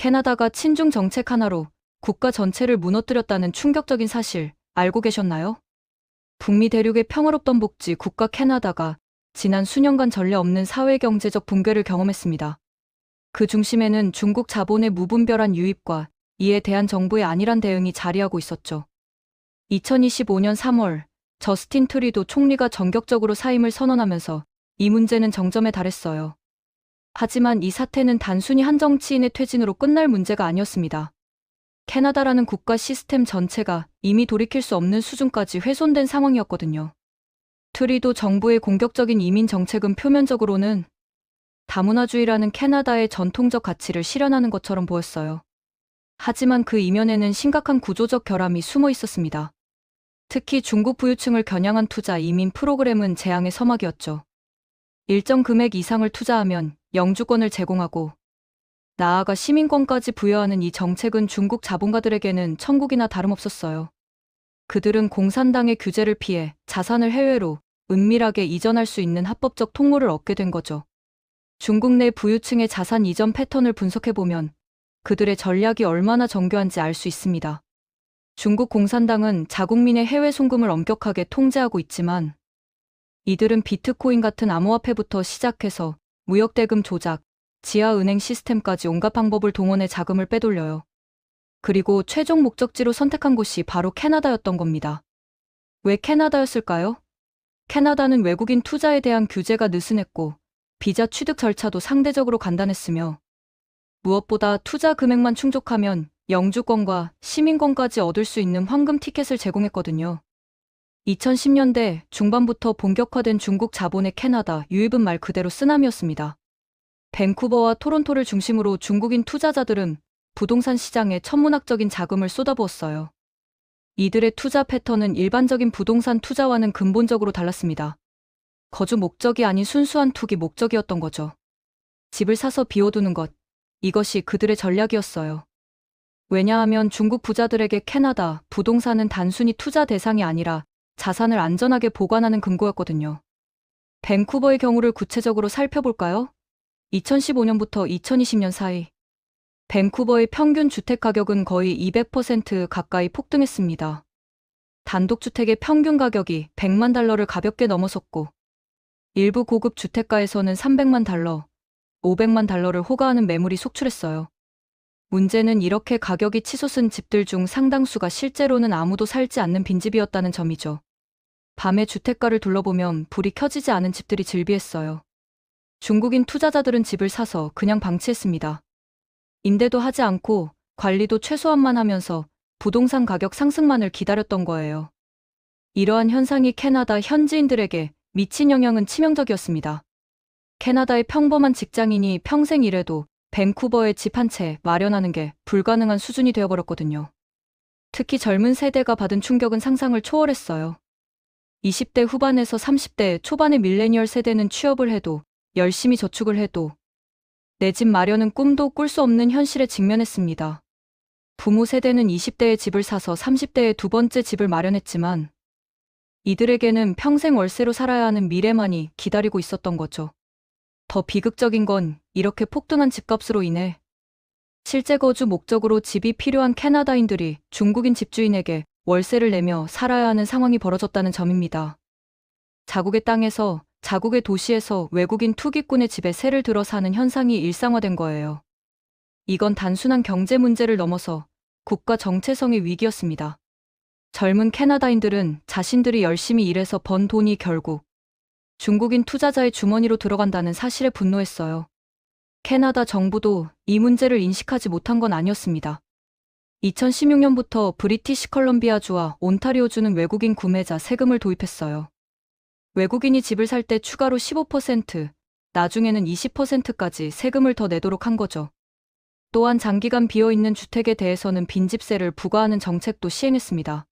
캐나다가 친중 정책 하나로 국가 전체를 무너뜨렸다는 충격적인 사실 알고 계셨나요? 북미 대륙의 평화롭던 복지 국가 캐나다가 지난 수년간 전례 없는 사회 경제적 붕괴를 경험했습니다. 그 중심에는 중국 자본의 무분별한 유입과 이에 대한 정부의 안일한 대응이 자리하고 있었죠. 2025년 3월 저스틴 트리도 총리가 전격적으로 사임을 선언하면서 이 문제는 정점에 달했어요. 하지만 이 사태는 단순히 한 정치인의 퇴진으로 끝날 문제가 아니었습니다. 캐나다라는 국가 시스템 전체가 이미 돌이킬 수 없는 수준까지 훼손된 상황이었거든요. 트리도 정부의 공격적인 이민 정책은 표면적으로는 다문화주의라는 캐나다의 전통적 가치를 실현하는 것처럼 보였어요. 하지만 그 이면에는 심각한 구조적 결함이 숨어 있었습니다. 특히 중국 부유층을 겨냥한 투자 이민 프로그램은 재앙의 서막이었죠. 일정 금액 이상을 투자하면 영주권을 제공하고 나아가 시민권까지 부여하는 이 정책은 중국 자본가들에게는 천국이나 다름없었어요. 그들은 공산당의 규제를 피해 자산을 해외로 은밀하게 이전할 수 있는 합법적 통로를 얻게 된 거죠. 중국 내 부유층의 자산 이전 패턴을 분석해보면 그들의 전략이 얼마나 정교한지 알 수 있습니다. 중국 공산당은 자국민의 해외 송금을 엄격하게 통제하고 있지만 이들은 비트코인 같은 암호화폐부터 시작해서 무역대금 조작, 지하은행 시스템까지 온갖 방법을 동원해 자금을 빼돌려요. 그리고 최종 목적지로 선택한 곳이 바로 캐나다였던 겁니다. 왜 캐나다였을까요? 캐나다는 외국인 투자에 대한 규제가 느슨했고 비자 취득 절차도 상대적으로 간단했으며 무엇보다 투자 금액만 충족하면 영주권과 시민권까지 얻을 수 있는 황금 티켓을 제공했거든요. 2010년대 중반부터 본격화된 중국 자본의 캐나다 유입은 말 그대로 쓰나미였습니다. 밴쿠버와 토론토를 중심으로 중국인 투자자들은 부동산 시장에 천문학적인 자금을 쏟아부었어요. 이들의 투자 패턴은 일반적인 부동산 투자와는 근본적으로 달랐습니다. 거주 목적이 아닌 순수한 투기 목적이었던 거죠. 집을 사서 비워두는 것, 이것이 그들의 전략이었어요. 왜냐하면 중국 부자들에게 캐나다 부동산은 단순히 투자 대상이 아니라 자산을 안전하게 보관하는 금고였거든요. 밴쿠버의 경우를 구체적으로 살펴볼까요? 2015년부터 2020년 사이 밴쿠버의 평균 주택 가격은 거의 200% 가까이 폭등했습니다. 단독주택의 평균 가격이 100만 달러를 가볍게 넘어섰고 일부 고급 주택가에서는 300만 달러, 500만 달러를 호가하는 매물이 속출했어요. 문제는 이렇게 가격이 치솟은 집들 중 상당수가 실제로는 아무도 살지 않는 빈집이었다는 점이죠. 밤에 주택가를 둘러보면 불이 켜지지 않은 집들이 즐비했어요. 중국인 투자자들은 집을 사서 그냥 방치했습니다. 임대도 하지 않고 관리도 최소한만 하면서 부동산 가격 상승만을 기다렸던 거예요. 이러한 현상이 캐나다 현지인들에게 미친 영향은 치명적이었습니다. 캐나다의 평범한 직장인이 평생 일해도 밴쿠버에 집 한 채 마련하는 게 불가능한 수준이 되어버렸거든요. 특히 젊은 세대가 받은 충격은 상상을 초월했어요. 20대 후반에서 30대 초반의 밀레니얼 세대는 취업을 해도 열심히 저축을 해도 내 집 마련은 꿈도 꿀 수 없는 현실에 직면했습니다. 부모 세대는 20대에 집을 사서 30대에 두 번째 집을 마련했지만 이들에게는 평생 월세로 살아야 하는 미래만이 기다리고 있었던 거죠. 더 비극적인 건 이렇게 폭등한 집값으로 인해 실제 거주 목적으로 집이 필요한 캐나다인들이 중국인 집주인에게 월세를 내며 살아야 하는 상황이 벌어졌다는 점입니다. 자국의 땅에서 자국의 도시에서 외국인 투기꾼의 집에 세를 들어 사는 현상이 일상화된 거예요. 이건 단순한 경제 문제를 넘어서 국가 정체성의 위기였습니다. 젊은 캐나다인들은 자신들이 열심히 일해서 번 돈이 결국 중국인 투자자의 주머니로 들어간다는 사실에 분노했어요. 캐나다 정부도 이 문제를 인식하지 못한 건 아니었습니다. 2016년부터 브리티시 컬럼비아주와 온타리오주는 외국인 구매자 세금을 도입했어요. 외국인이 집을 살 때 추가로 15%, 나중에는 20%까지 세금을 더 내도록 한 거죠. 또한 장기간 비어있는 주택에 대해서는 빈집세를 부과하는 정책도 시행했습니다.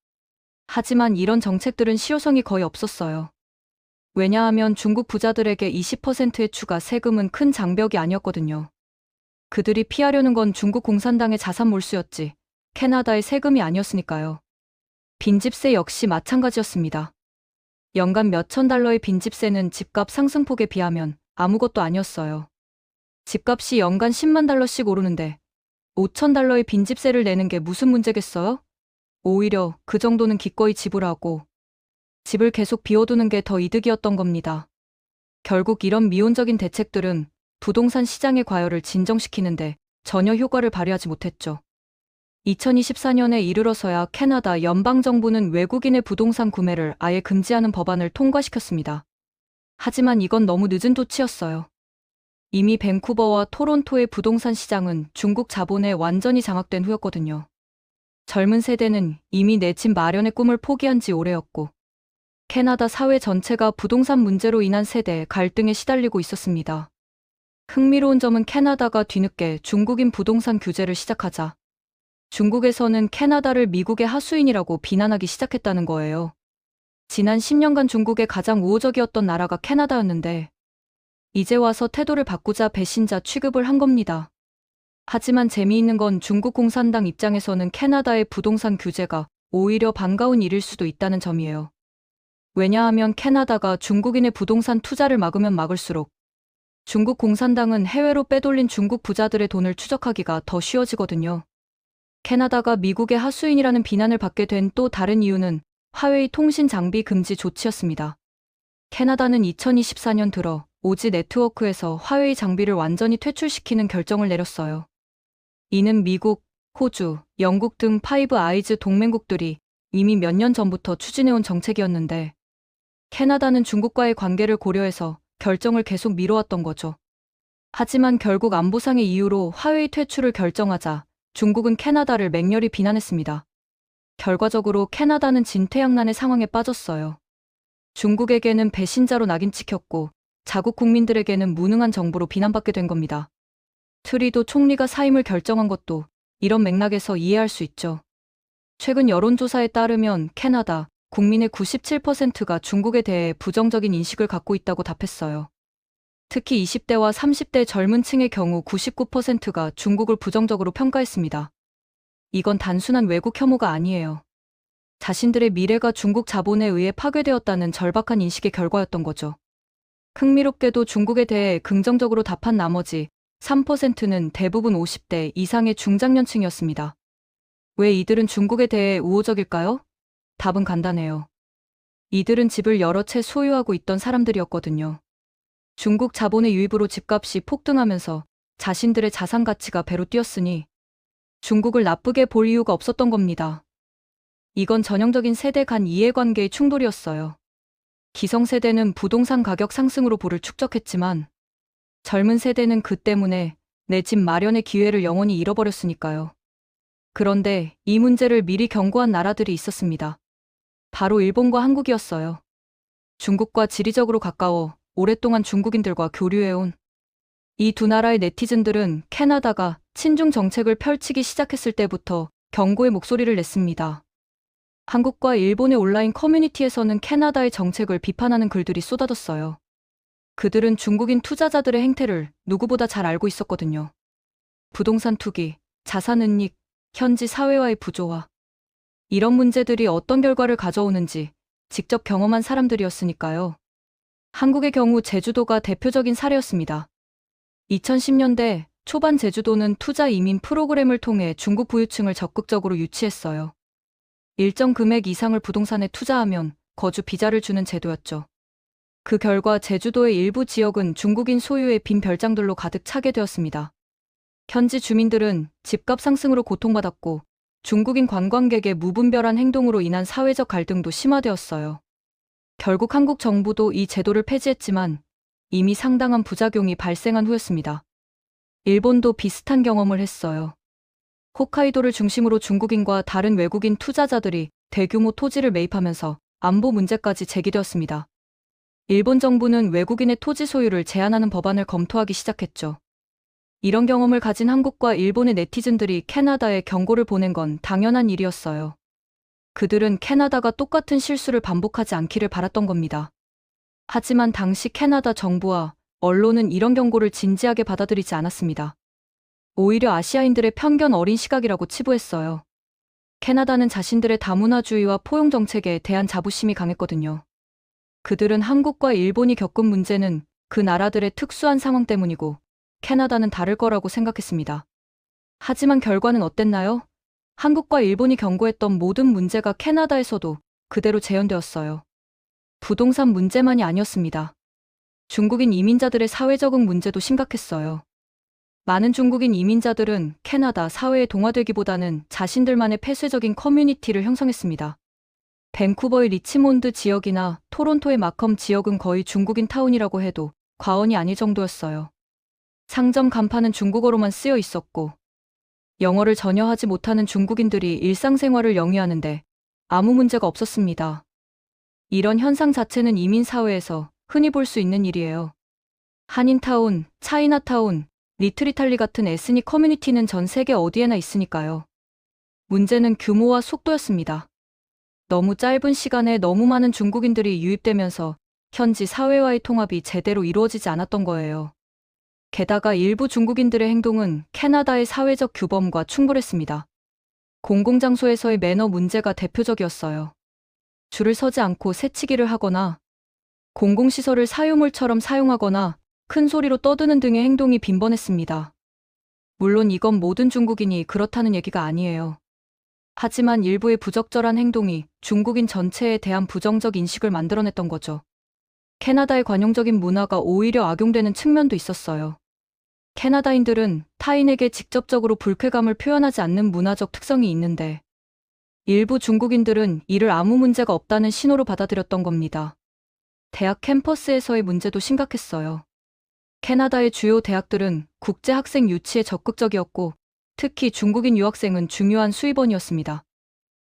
하지만 이런 정책들은 실효성이 거의 없었어요. 왜냐하면 중국 부자들에게 20%의 추가 세금은 큰 장벽이 아니었거든요. 그들이 피하려는 건 중국 공산당의 자산 몰수였지 캐나다의 세금이 아니었으니까요. 빈집세 역시 마찬가지였습니다. 연간 몇천 달러의 빈집세는 집값 상승폭에 비하면 아무것도 아니었어요. 집값이 연간 10만 달러씩 오르는데 $5,000의 빈집세를 내는 게 무슨 문제겠어요? 오히려 그 정도는 기꺼이 지불하고 집을 계속 비워두는 게 더 이득이었던 겁니다. 결국 이런 미온적인 대책들은 부동산 시장의 과열을 진정시키는데 전혀 효과를 발휘하지 못했죠. 2024년에 이르러서야 캐나다 연방정부는 외국인의 부동산 구매를 아예 금지하는 법안을 통과시켰습니다. 하지만 이건 너무 늦은 조치였어요. 이미 밴쿠버와 토론토의 부동산 시장은 중국 자본에 완전히 장악된 후였거든요. 젊은 세대는 이미 내 집 마련의 꿈을 포기한 지 오래였고, 캐나다 사회 전체가 부동산 문제로 인한 세대 갈등에 시달리고 있었습니다. 흥미로운 점은 캐나다가 뒤늦게 중국인 부동산 규제를 시작하자 중국에서는 캐나다를 미국의 하수인이라고 비난하기 시작했다는 거예요. 지난 10년간 중국의 가장 우호적이었던 나라가 캐나다였는데 이제 와서 태도를 바꾸자 배신자 취급을 한 겁니다. 하지만 재미있는 건 중국 공산당 입장에서는 캐나다의 부동산 규제가 오히려 반가운 일일 수도 있다는 점이에요. 왜냐하면 캐나다가 중국인의 부동산 투자를 막으면 막을수록 중국 공산당은 해외로 빼돌린 중국 부자들의 돈을 추적하기가 더 쉬워지거든요. 캐나다가 미국의 하수인이라는 비난을 받게 된 또 다른 이유는 화웨이 통신 장비 금지 조치였습니다. 캐나다는 2024년 들어 오지 네트워크에서 화웨이 장비를 완전히 퇴출시키는 결정을 내렸어요. 이는 미국, 호주, 영국 등 파이브 아이즈 동맹국들이 이미 몇 년 전부터 추진해온 정책이었는데 캐나다는 중국과의 관계를 고려해서 결정을 계속 미뤄왔던 거죠. 하지만 결국 안보상의 이유로 화웨이 퇴출을 결정하자 중국은 캐나다를 맹렬히 비난했습니다. 결과적으로 캐나다는 진퇴양난의 상황에 빠졌어요. 중국에게는 배신자로 낙인 찍혔고 자국 국민들에게는 무능한 정부로 비난받게 된 겁니다. 트리도 총리가 사임을 결정한 것도 이런 맥락에서 이해할 수 있죠. 최근 여론조사에 따르면 캐나다 국민의 97%가 중국에 대해 부정적인 인식을 갖고 있다고 답했어요. 특히 20대와 30대 젊은 층의 경우 99%가 중국을 부정적으로 평가했습니다. 이건 단순한 외국 혐오가 아니에요. 자신들의 미래가 중국 자본에 의해 파괴되었다는 절박한 인식의 결과였던 거죠. 흥미롭게도 중국에 대해 긍정적으로 답한 나머지 3%는 대부분 50대 이상의 중장년층이었습니다. 왜 이들은 중국에 대해 우호적일까요? 답은 간단해요. 이들은 집을 여러 채 소유하고 있던 사람들이었거든요. 중국 자본의 유입으로 집값이 폭등하면서 자신들의 자산 가치가 배로 뛰었으니 중국을 나쁘게 볼 이유가 없었던 겁니다. 이건 전형적인 세대 간 이해관계의 충돌이었어요. 기성세대는 부동산 가격 상승으로 부를 축적했지만 젊은 세대는 그 때문에 내 집 마련의 기회를 영원히 잃어버렸으니까요. 그런데 이 문제를 미리 경고한 나라들이 있었습니다. 바로 일본과 한국이었어요. 중국과 지리적으로 가까워 오랫동안 중국인들과 교류해온 이 두 나라의 네티즌들은 캐나다가 친중 정책을 펼치기 시작했을 때부터 경고의 목소리를 냈습니다. 한국과 일본의 온라인 커뮤니티에서는 캐나다의 정책을 비판하는 글들이 쏟아졌어요. 그들은 중국인 투자자들의 행태를 누구보다 잘 알고 있었거든요. 부동산 투기, 자산 은닉, 현지 사회와의 부조화. 이런 문제들이 어떤 결과를 가져오는지 직접 경험한 사람들이었으니까요. 한국의 경우 제주도가 대표적인 사례였습니다. 2010년대 초반 제주도는 투자 이민 프로그램을 통해 중국 부유층을 적극적으로 유치했어요. 일정 금액 이상을 부동산에 투자하면 거주 비자를 주는 제도였죠. 그 결과 제주도의 일부 지역은 중국인 소유의 빈 별장들로 가득 차게 되었습니다. 현지 주민들은 집값 상승으로 고통받았고 중국인 관광객의 무분별한 행동으로 인한 사회적 갈등도 심화되었어요. 결국 한국 정부도 이 제도를 폐지했지만 이미 상당한 부작용이 발생한 후였습니다. 일본도 비슷한 경험을 했어요. 홋카이도를 중심으로 중국인과 다른 외국인 투자자들이 대규모 토지를 매입하면서 안보 문제까지 제기되었습니다. 일본 정부는 외국인의 토지 소유를 제한하는 법안을 검토하기 시작했죠. 이런 경험을 가진 한국과 일본의 네티즌들이 캐나다에 경고를 보낸 건 당연한 일이었어요. 그들은 캐나다가 똑같은 실수를 반복하지 않기를 바랐던 겁니다. 하지만 당시 캐나다 정부와 언론은 이런 경고를 진지하게 받아들이지 않았습니다. 오히려 아시아인들의 편견 어린 시각이라고 치부했어요. 캐나다는 자신들의 다문화주의와 포용 정책에 대한 자부심이 강했거든요. 그들은 한국과 일본이 겪은 문제는 그 나라들의 특수한 상황 때문이고 캐나다는 다를 거라고 생각했습니다. 하지만 결과는 어땠나요? 한국과 일본이 경고했던 모든 문제가 캐나다에서도 그대로 재현되었어요. 부동산 문제만이 아니었습니다. 중국인 이민자들의 사회 적응 문제도 심각했어요. 많은 중국인 이민자들은 캐나다 사회에 동화되기보다는 자신들만의 폐쇄적인 커뮤니티를 형성했습니다. 밴쿠버의 리치몬드 지역이나 토론토의 마컴 지역은 거의 중국인 타운이라고 해도 과언이 아닐 정도였어요. 상점 간판은 중국어로만 쓰여 있었고, 영어를 전혀 하지 못하는 중국인들이 일상생활을 영위하는데 아무 문제가 없었습니다. 이런 현상 자체는 이민사회에서 흔히 볼 수 있는 일이에요. 한인타운, 차이나타운, 리틀이탈리 같은 에스닉 커뮤니티는 전 세계 어디에나 있으니까요. 문제는 규모와 속도였습니다. 너무 짧은 시간에 너무 많은 중국인들이 유입되면서 현지 사회와의 통합이 제대로 이루어지지 않았던 거예요. 게다가 일부 중국인들의 행동은 캐나다의 사회적 규범과 충돌했습니다. 공공장소에서의 매너 문제가 대표적이었어요. 줄을 서지 않고 새치기를 하거나 공공시설을 사유물처럼 사용하거나 큰 소리로 떠드는 등의 행동이 빈번했습니다. 물론 이건 모든 중국인이 그렇다는 얘기가 아니에요. 하지만 일부의 부적절한 행동이 중국인 전체에 대한 부정적 인식을 만들어냈던 거죠. 캐나다의 관용적인 문화가 오히려 악용되는 측면도 있었어요. 캐나다인들은 타인에게 직접적으로 불쾌감을 표현하지 않는 문화적 특성이 있는데 일부 중국인들은 이를 아무 문제가 없다는 신호로 받아들였던 겁니다. 대학 캠퍼스에서의 문제도 심각했어요. 캐나다의 주요 대학들은 국제 학생 유치에 적극적이었고 특히 중국인 유학생은 중요한 수입원이었습니다.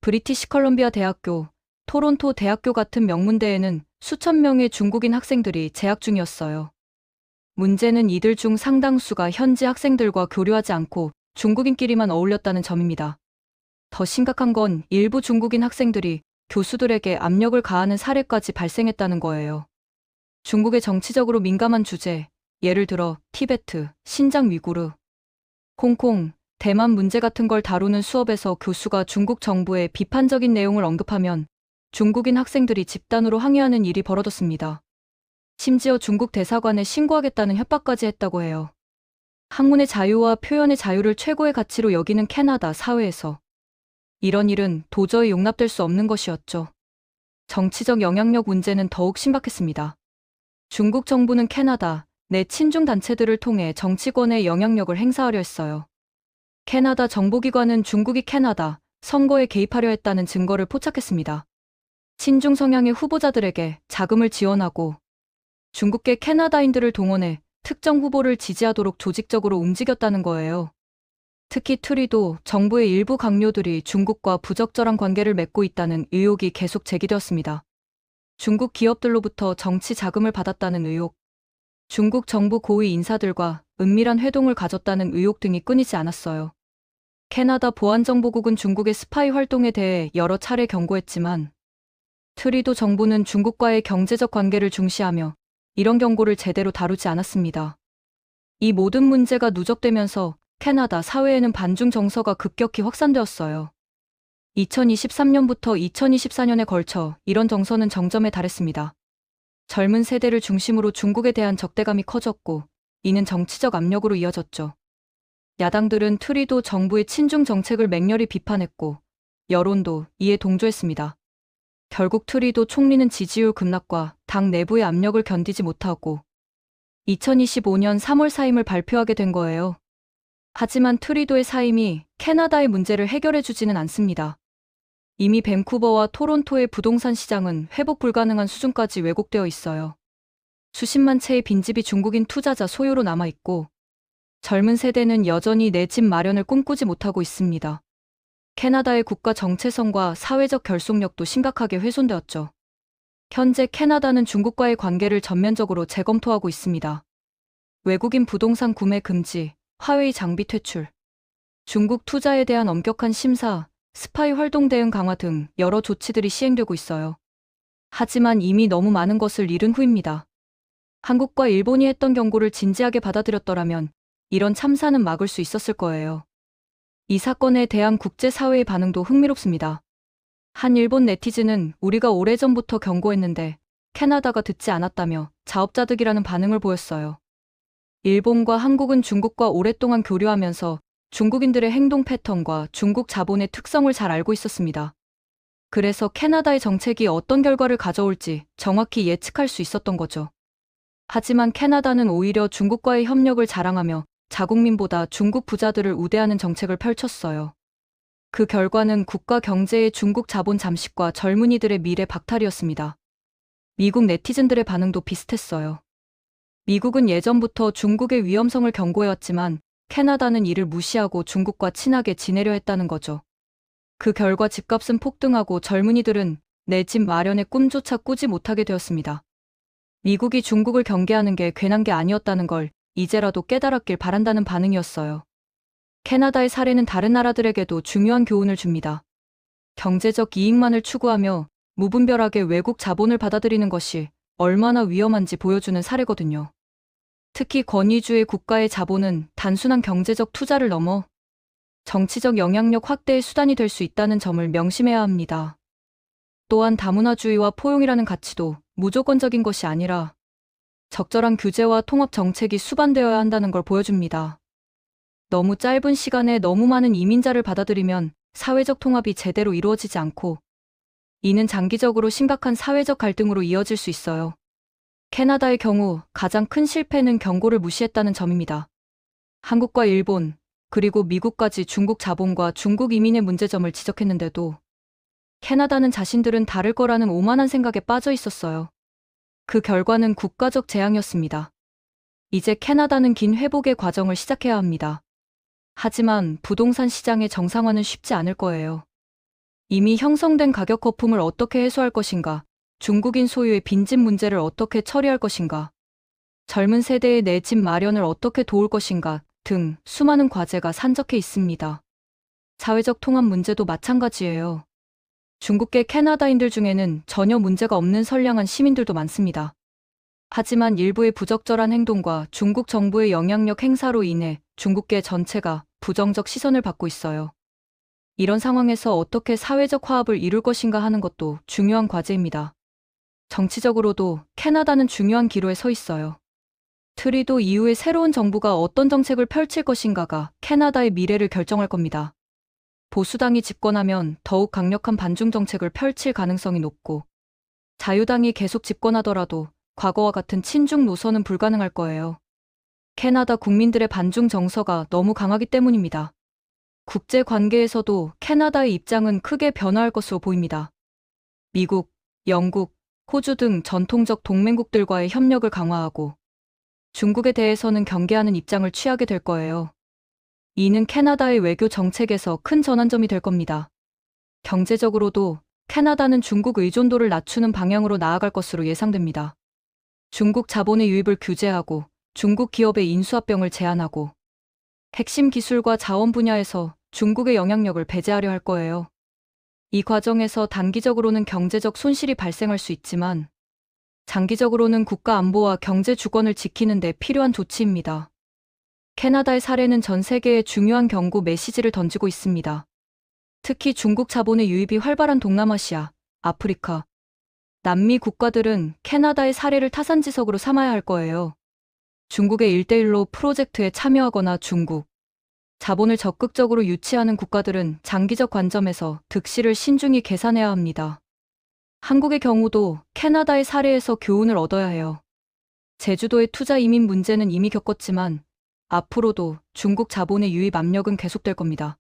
브리티시 컬럼비아 대학교, 토론토 대학교 같은 명문대에는 수천 명의 중국인 학생들이 재학 중이었어요. 문제는 이들 중 상당수가 현지 학생들과 교류하지 않고 중국인끼리만 어울렸다는 점입니다. 더 심각한 건 일부 중국인 학생들이 교수들에게 압력을 가하는 사례까지 발생했다는 거예요. 중국의 정치적으로 민감한 주제, 예를 들어 티베트, 신장 위구르, 홍콩, 대만 문제 같은 걸 다루는 수업에서 교수가 중국 정부의 비판적인 내용을 언급하면 중국인 학생들이 집단으로 항의하는 일이 벌어졌습니다. 심지어 중국 대사관에 신고하겠다는 협박까지 했다고 해요. 학문의 자유와 표현의 자유를 최고의 가치로 여기는 캐나다 사회에서 이런 일은 도저히 용납될 수 없는 것이었죠. 정치적 영향력 문제는 더욱 심각했습니다. 중국 정부는 캐나다 내 친중 단체들을 통해 정치권의 영향력을 행사하려 했어요. 캐나다 정보기관은 중국이 캐나다 선거에 개입하려 했다는 증거를 포착했습니다. 친중 성향의 후보자들에게 자금을 지원하고 중국계 캐나다인들을 동원해 특정 후보를 지지하도록 조직적으로 움직였다는 거예요. 특히 트리도 정부의 일부 강요들이 중국과 부적절한 관계를 맺고 있다는 의혹이 계속 제기되었습니다. 중국 기업들로부터 정치 자금을 받았다는 의혹, 중국 정부 고위 인사들과 은밀한 회동을 가졌다는 의혹 등이 끊이지 않았어요. 캐나다 보안정보국은 중국의 스파이 활동에 대해 여러 차례 경고했지만 트리도 정부는 중국과의 경제적 관계를 중시하며 이런 경고를 제대로 다루지 않았습니다. 이 모든 문제가 누적되면서 캐나다 사회에는 반중 정서가 급격히 확산되었어요. 2023년부터 2024년에 걸쳐 이런 정서는 정점에 달했습니다. 젊은 세대를 중심으로 중국에 대한 적대감이 커졌고 이는 정치적 압력으로 이어졌죠. 야당들은 트리도 정부의 친중 정책을 맹렬히 비판했고 여론도 이에 동조했습니다. 결국 트리도 총리는 지지율 급락과 당 내부의 압력을 견디지 못하고 2025년 3월 사임을 발표하게 된 거예요. 하지만 트리도의 사임이 캐나다의 문제를 해결해주지는 않습니다. 이미 밴쿠버와 토론토의 부동산 시장은 회복 불가능한 수준까지 왜곡되어 있어요. 수십만 채의 빈집이 중국인 투자자 소유로 남아있고 젊은 세대는 여전히 내 집 마련을 꿈꾸지 못하고 있습니다. 캐나다의 국가 정체성과 사회적 결속력도 심각하게 훼손되었죠. 현재 캐나다는 중국과의 관계를 전면적으로 재검토하고 있습니다. 외국인 부동산 구매 금지, 화웨이 장비 퇴출, 중국 투자에 대한 엄격한 심사, 스파이 활동 대응 강화 등 여러 조치들이 시행되고 있어요. 하지만 이미 너무 많은 것을 잃은 후입니다. 한국과 일본이 했던 경고를 진지하게 받아들였더라면 이런 참사는 막을 수 있었을 거예요. 이 사건에 대한 국제사회의 반응도 흥미롭습니다. 한 일본 네티즌은 우리가 오래전부터 경고했는데 캐나다가 듣지 않았다며 자업자득이라는 반응을 보였어요. 일본과 한국은 중국과 오랫동안 교류하면서 중국인들의 행동 패턴과 중국 자본의 특성을 잘 알고 있었습니다. 그래서 캐나다의 정책이 어떤 결과를 가져올지 정확히 예측할 수 있었던 거죠. 하지만 캐나다는 오히려 중국과의 협력을 자랑하며 자국민보다 중국 부자들을 우대하는 정책을 펼쳤어요. 그 결과는 국가 경제의 중국 자본 잠식과 젊은이들의 미래 박탈이었습니다. 미국 네티즌들의 반응도 비슷했어요. 미국은 예전부터 중국의 위험성을 경고해왔지만 캐나다는 이를 무시하고 중국과 친하게 지내려 했다는 거죠. 그 결과 집값은 폭등하고 젊은이들은 내 집 마련의 꿈조차 꾸지 못하게 되었습니다. 미국이 중국을 경계하는 게 괜한 게 아니었다는 걸 이제라도 깨달았길 바란다는 반응이었어요. 캐나다의 사례는 다른 나라들에게도 중요한 교훈을 줍니다. 경제적 이익만을 추구하며 무분별하게 외국 자본을 받아들이는 것이 얼마나 위험한지 보여주는 사례거든요. 특히 권위주의 국가의 자본은 단순한 경제적 투자를 넘어 정치적 영향력 확대의 수단이 될 수 있다는 점을 명심해야 합니다. 또한 다문화주의와 포용이라는 가치도 무조건적인 것이 아니라 적절한 규제와 통합 정책이 수반되어야 한다는 걸 보여줍니다. 너무 짧은 시간에 너무 많은 이민자를 받아들이면 사회적 통합이 제대로 이루어지지 않고 이는 장기적으로 심각한 사회적 갈등으로 이어질 수 있어요. 캐나다의 경우 가장 큰 실패는 경고를 무시했다는 점입니다. 한국과 일본, 그리고 미국까지 중국 자본과 중국 이민의 문제점을 지적했는데도 캐나다는 자신들은 다를 거라는 오만한 생각에 빠져 있었어요. 그 결과는 국가적 재앙이었습니다. 이제 캐나다는 긴 회복의 과정을 시작해야 합니다. 하지만 부동산 시장의 정상화는 쉽지 않을 거예요. 이미 형성된 가격 거품을 어떻게 해소할 것인가, 중국인 소유의 빈집 문제를 어떻게 처리할 것인가, 젊은 세대의 내 집 마련을 어떻게 도울 것인가 등 수많은 과제가 산적해 있습니다. 사회적 통합 문제도 마찬가지예요. 중국계 캐나다인들 중에는 전혀 문제가 없는 선량한 시민들도 많습니다. 하지만 일부의 부적절한 행동과 중국 정부의 영향력 행사로 인해 중국계 전체가 부정적 시선을 받고 있어요. 이런 상황에서 어떻게 사회적 화합을 이룰 것인가 하는 것도 중요한 과제입니다. 정치적으로도 캐나다는 중요한 기로에 서 있어요. 트리도 이후에 새로운 정부가 어떤 정책을 펼칠 것인가가 캐나다의 미래를 결정할 겁니다. 보수당이 집권하면 더욱 강력한 반중 정책을 펼칠 가능성이 높고, 자유당이 계속 집권하더라도 과거와 같은 친중 노선은 불가능할 거예요. 캐나다 국민들의 반중 정서가 너무 강하기 때문입니다. 국제 관계에서도 캐나다의 입장은 크게 변화할 것으로 보입니다. 미국, 영국, 호주 등 전통적 동맹국들과의 협력을 강화하고 중국에 대해서는 경계하는 입장을 취하게 될 거예요. 이는 캐나다의 외교 정책에서 큰 전환점이 될 겁니다. 경제적으로도 캐나다는 중국 의존도를 낮추는 방향으로 나아갈 것으로 예상됩니다. 중국 자본의 유입을 규제하고 중국 기업의 인수합병을 제한하고 핵심 기술과 자원 분야에서 중국의 영향력을 배제하려 할 거예요. 이 과정에서 단기적으로는 경제적 손실이 발생할 수 있지만 장기적으로는 국가 안보와 경제 주권을 지키는 데 필요한 조치입니다. 캐나다의 사례는 전 세계에 중요한 경고 메시지를 던지고 있습니다. 특히 중국 자본의 유입이 활발한 동남아시아, 아프리카, 남미 국가들은 캐나다의 사례를 타산지석으로 삼아야 할 거예요. 중국의 1대1로 프로젝트에 참여하거나 중국 자본을 적극적으로 유치하는 국가들은 장기적 관점에서 득실을 신중히 계산해야 합니다. 한국의 경우도 캐나다의 사례에서 교훈을 얻어야 해요. 제주도의 투자 이민 문제는 이미 겪었지만 앞으로도 중국 자본의 유입 압력은 계속될 겁니다.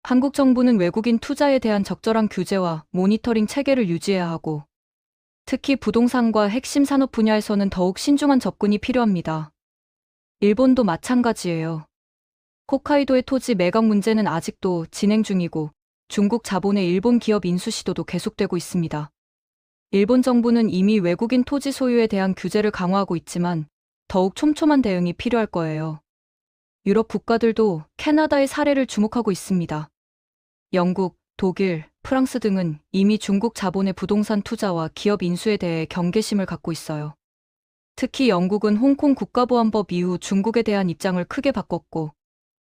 한국 정부는 외국인 투자에 대한 적절한 규제와 모니터링 체계를 유지해야 하고 특히 부동산과 핵심 산업 분야에서는 더욱 신중한 접근이 필요합니다. 일본도 마찬가지예요. 홋카이도의 토지 매각 문제는 아직도 진행 중이고 중국 자본의 일본 기업 인수 시도도 계속되고 있습니다. 일본 정부는 이미 외국인 토지 소유에 대한 규제를 강화하고 있지만 더욱 촘촘한 대응이 필요할 거예요. 유럽 국가들도 캐나다의 사례를 주목하고 있습니다. 영국, 독일, 프랑스 등은 이미 중국 자본의 부동산 투자와 기업 인수에 대해 경계심을 갖고 있어요. 특히 영국은 홍콩 국가보안법 이후 중국에 대한 입장을 크게 바꿨고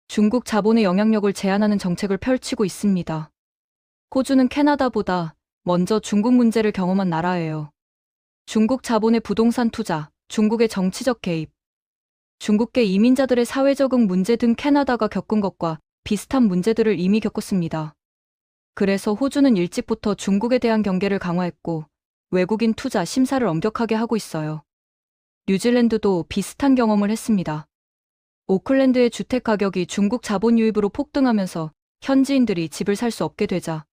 중국 자본의 영향력을 제한하는 정책을 펼치고 있습니다. 호주는 캐나다보다 먼저 중국 문제를 경험한 나라예요. 중국 자본의 부동산 투자, 중국의 정치적 개입, 중국계 이민자들의 사회 적응 문제 등 캐나다가 겪은 것과 비슷한 문제들을 이미 겪었습니다. 그래서 호주는 일찍부터 중국에 대한 경계를 강화했고 외국인 투자 심사를 엄격하게 하고 있어요. 뉴질랜드도 비슷한 경험을 했습니다. 오클랜드의 주택 가격이 중국 자본 유입으로 폭등하면서 현지인들이 집을 살 수 없게 되자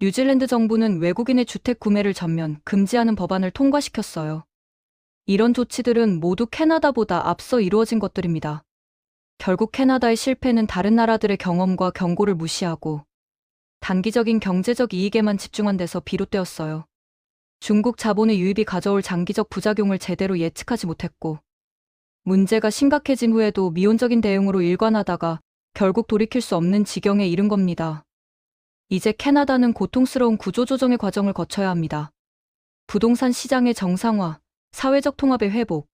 뉴질랜드 정부는 외국인의 주택 구매를 전면 금지하는 법안을 통과시켰어요. 이런 조치들은 모두 캐나다보다 앞서 이루어진 것들입니다. 결국 캐나다의 실패는 다른 나라들의 경험과 경고를 무시하고 단기적인 경제적 이익에만 집중한 데서 비롯되었어요. 중국 자본의 유입이 가져올 장기적 부작용을 제대로 예측하지 못했고 문제가 심각해진 후에도 미온적인 대응으로 일관하다가 결국 돌이킬 수 없는 지경에 이른 겁니다. 이제 캐나다는 고통스러운 구조조정의 과정을 거쳐야 합니다. 부동산 시장의 정상화, 사회적 통합의 회복,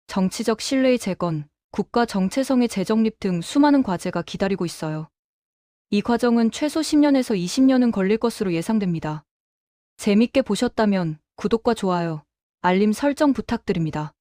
정치적 신뢰의 재건, 국가 정체성의 재정립 등 수많은 과제가 기다리고 있어요. 이 과정은 최소 10년에서 20년은 걸릴 것으로 예상됩니다. 재밌게 보셨다면 구독과 좋아요, 알림 설정 부탁드립니다.